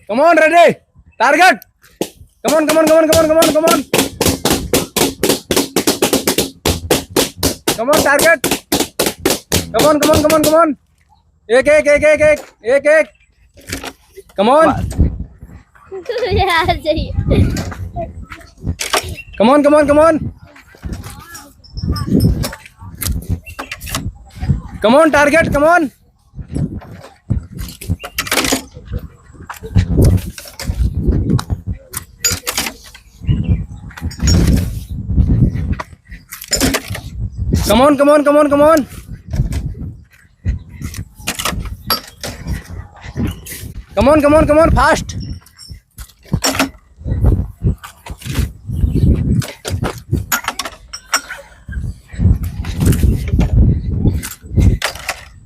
Come on, ready. Target. Come on, come on, come on, come on, come on, come on. Come on, target. Come on, come on, come on, come on. एक एक एक एक एक एक एक. Come on. यार चाहिए. Come on, come on, come on. Come on, target. Come on. Come on, come on, come on, come on. Come on, come on, come on, fast.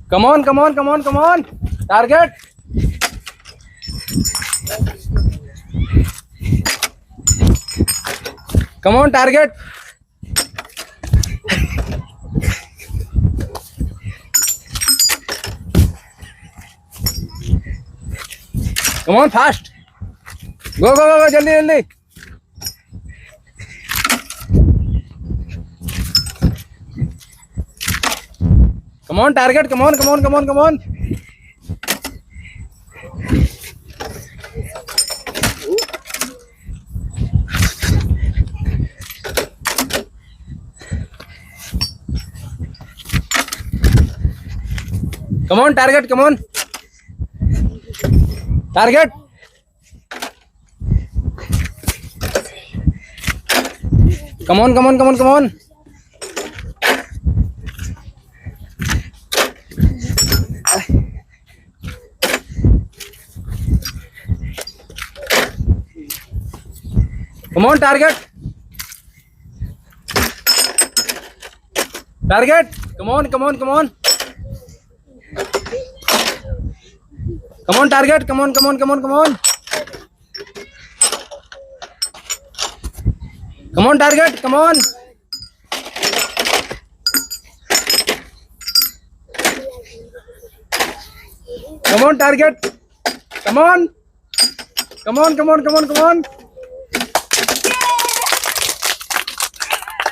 Come on, come on, come on, come on. Target. Come on, target. Come on, fast. Go, go, go, go, jaldi, jaldi. Come on, target. Come on, come on, come on, come on. Come on, target. Come on. Target. Come on, come on, come on, come on. Come on, target. Target. Come on, come on, come on. Come on, target. Come on, come on, come on, come on. Come on, target. Come on. Come on, target. Come on. Come on, come on, come on, come on.